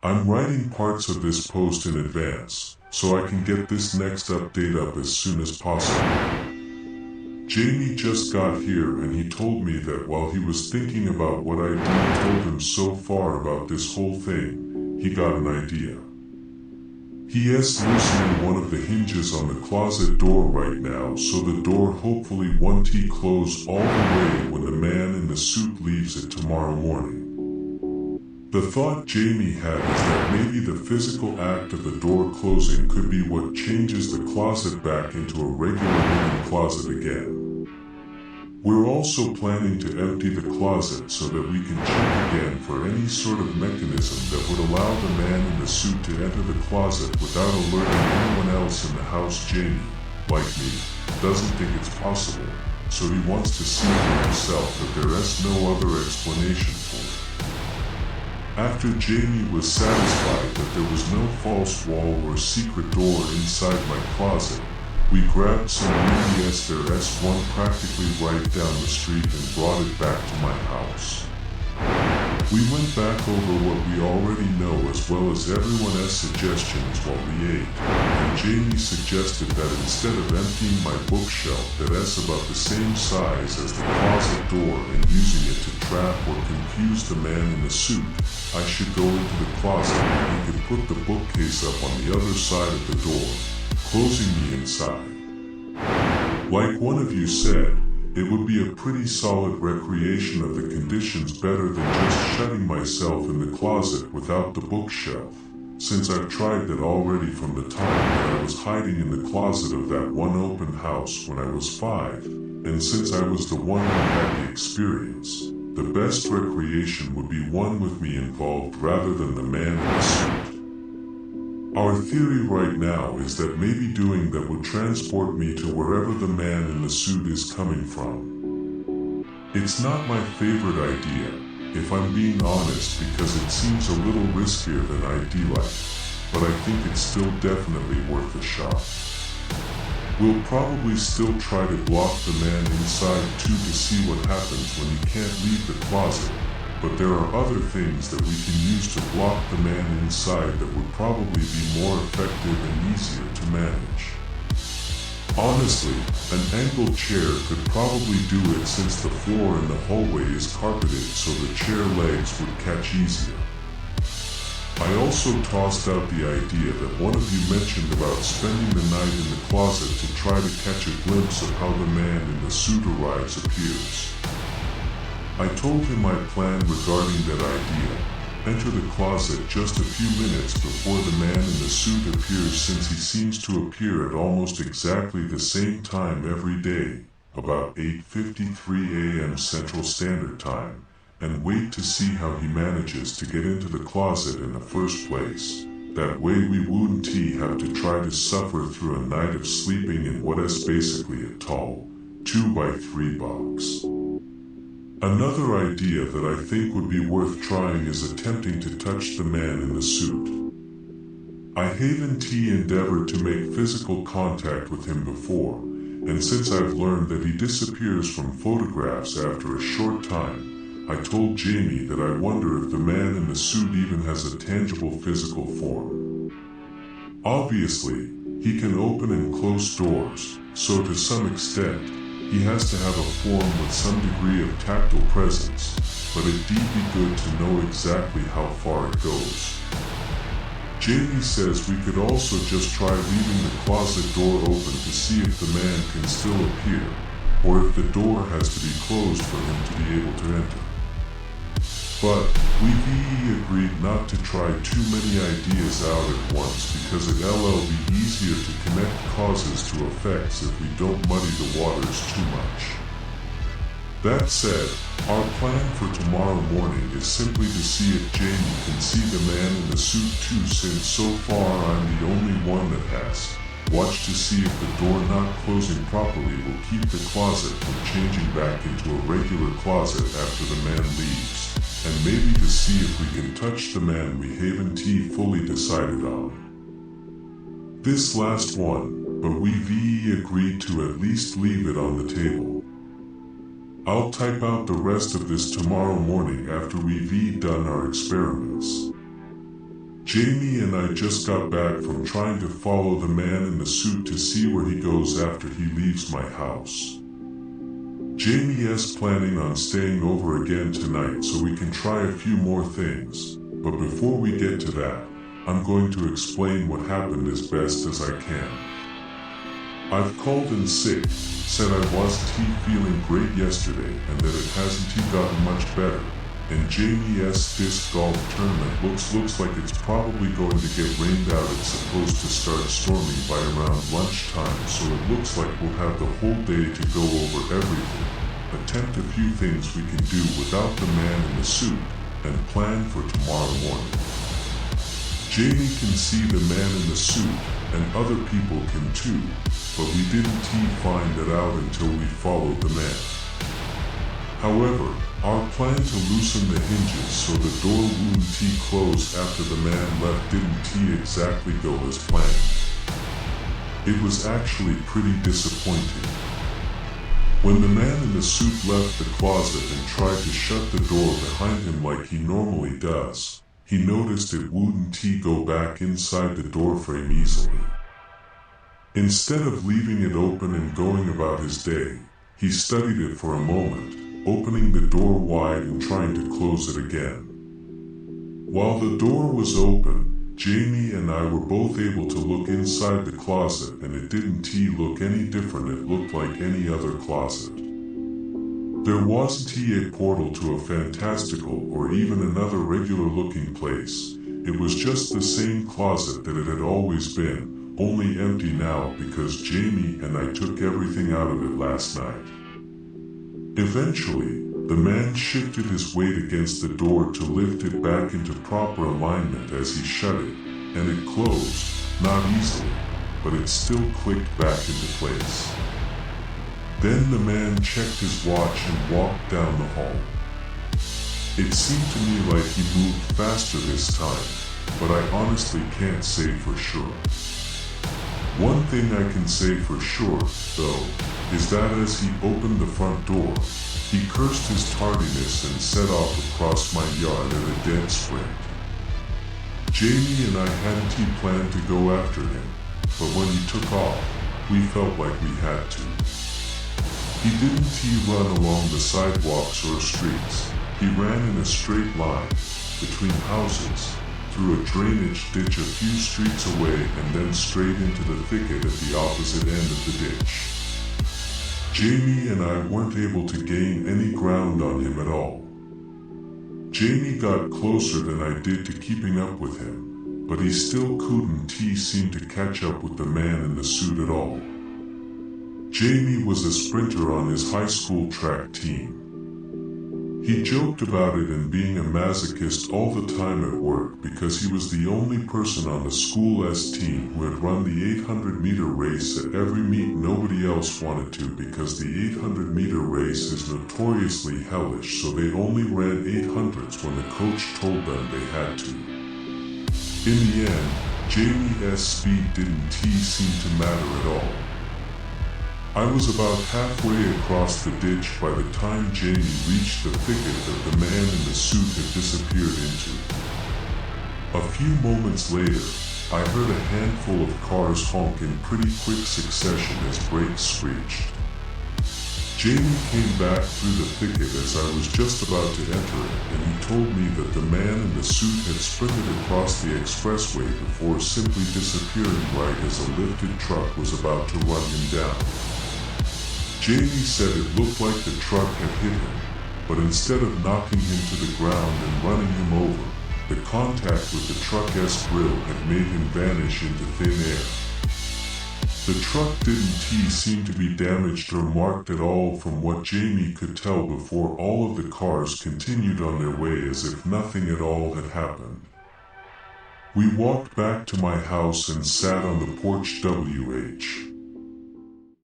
I'm writing parts of this post in advance, so I can get this next update up as soon as possible. Jamie just got here and he told me that while he was thinking about what I'd told him so far about this whole thing, he got an idea. He is loosening one of the hinges on the closet door right now, so the door hopefully won't close all the way when the man in the suit leaves it tomorrow morning. The thought Jamie had is that maybe the physical act of the door closing could be what changes the closet back into a regular linen closet again. We're also planning to empty the closet so that we can check again for any sort of mechanism that would allow the man in the suit to enter the closet without alerting anyone else in the house. Jamie, like me, doesn't think it's possible, so he wants to see for himself that there is no other explanation for it. After Jamie was satisfied that there was no false wall or secret door inside my closet, we grabbed some UPS there S1 practically right down the street and brought it back to my house. We went back over what we already know as well as everyone's suggestions while we ate, and Jamie suggested that instead of emptying my bookshelf that is about the same size as the closet door and using it to trap or confuse the man in the suit, I should go into the closet and he could put the bookcase up on the other side of the door, closing me inside. Like one of you said, it would be a pretty solid recreation of the conditions, better than just shutting myself in the closet without the bookshelf, since I've tried that already from the time that I was hiding in the closet of that one open house when I was 5, and since I was the one who had the experience, the best recreation would be one with me involved rather than the man in the suit. Our theory right now is that maybe doing that would transport me to wherever the man in the suit is coming from. It's not my favorite idea, if I'm being honest, because it seems a little riskier than I'd like, but I think it's still definitely worth a shot. We'll probably still try to block the man inside too to see what happens when he can't leave the closet, but there are other things that we can use to block the man inside that would probably be more effective and easier to manage. Honestly, an angled chair could probably do it since the floor in the hallway is carpeted, so the chair legs would catch easier. I also tossed out the idea that one of you mentioned about spending the night in the closet to try to catch a glimpse of how the man in the suit arrives appears. I told him my plan regarding that idea: enter the closet just a few minutes before the man in the suit appears, since he seems to appear at almost exactly the same time every day, about 8:53 a.m. Central Standard Time, and wait to see how he manages to get into the closet in the first place. That way we wouldn't have to try to suffer through a night of sleeping in what is basically a tall 2x3 box. Another idea that I think would be worth trying is attempting to touch the man in the suit. I haven't endeavored to make physical contact with him before, and since I've learned that he disappears from photographs after a short time, I told Jamie that I wonder if the man in the suit even has a tangible physical form. Obviously, he can open and close doors, so to some extent, he has to have a form with some degree of tactile presence, but it'd be good to know exactly how far it goes. Jamie says we could also just try leaving the closet door open to see if the man can still appear, or if the door has to be closed for him to be able to enter. But we agreed not to try too many ideas out at once, because it'll be easier to connect causes to effects if we don't muddy the waters too much. That said, our plan for tomorrow morning is simply to see if Jamie can see the man in the suit too, since so far I'm the only one that has. Watch to see if the door not closing properly will keep the closet from changing back into a regular closet after the man leaves, and maybe to see if we can touch the man we haven't fully decided on. This last one, but we agreed to at least leave it on the table. I'll type out the rest of this tomorrow morning after we've done our experiments. Jamie and I just got back from trying to follow the man in the suit to see where he goes after he leaves my house. Jamie is planning on staying over again tonight so we can try a few more things, but before we get to that, I'm going to explain what happened as best as I can. I've called in sick, said I wasn't feeling great yesterday and that it hasn't gotten much better, and Jamie's disc golf tournament looks like it's probably going to get rained out. It's supposed to start storming by around lunchtime, so it looks like we'll have the whole day to go over everything, attempt a few things we can do without the man in the suit, and plan for tomorrow morning. Jamie can see the man in the suit, and other people can too, but we didn't find it out until we followed the man. However, our plan to loosen the hinges so the door wouldn't close after the man left didn't exactly go as planned. It was actually pretty disappointing. When the man in the suit left the closet and tried to shut the door behind him like he normally does, he noticed it wouldn't go back inside the doorframe easily. Instead of leaving it open and going about his day, he studied it for a moment, opening the door wide and trying to close it again. While the door was open, Jamie and I were both able to look inside the closet, and it didn't look any different. It looked like any other closet. There wasn't a portal to a fantastical or even another regular looking place. It was just the same closet that it had always been, only empty now because Jamie and I took everything out of it last night. Eventually, the man shifted his weight against the door to lift it back into proper alignment as he shut it, and it closed, not easily, but it still clicked back into place. Then the man checked his watch and walked down the hall. It seemed to me like he moved faster this time, but I honestly can't say for sure. One thing I can say for sure, though, is that as he opened the front door, he cursed his tardiness and set off across my yard at a dead sprint. Jamie and I hadn't planned to go after him, but when he took off, we felt like we had to. He didn't run along the sidewalks or streets. He ran in a straight line, between houses, through a drainage ditch a few streets away, and then straight into the thicket at the opposite end of the ditch. Jamie and I weren't able to gain any ground on him at all. Jamie got closer than I did to keeping up with him, but he still couldn't seem to catch up with the man in the suit at all. Jamie was a sprinter on his high school track team. He joked about it and being a masochist all the time at work because he was the only person on the school's team who had run the 800-meter race at every meet. Nobody else wanted to because the 800-meter race is notoriously hellish, so they only ran 800s when the coach told them they had to. In the end, Jamie's speed didn't seem to matter at all. I was about halfway across the ditch by the time Jamie reached the thicket that the man in the suit had disappeared into. A few moments later, I heard a handful of cars honk in pretty quick succession as brakes screeched. Jamie came back through the thicket as I was just about to enter it, and he told me that the man in the suit had sprinted across the expressway before simply disappearing right as a lifted truck was about to run him down. Jamie said it looked like the truck had hit him, but instead of knocking him to the ground and running him over, the contact with the truck's grill had made him vanish into thin air. The truck didn't seem to be damaged or marked at all from what Jamie could tell before all of the cars continued on their way as if nothing at all had happened. We walked back to my house and sat on the porch.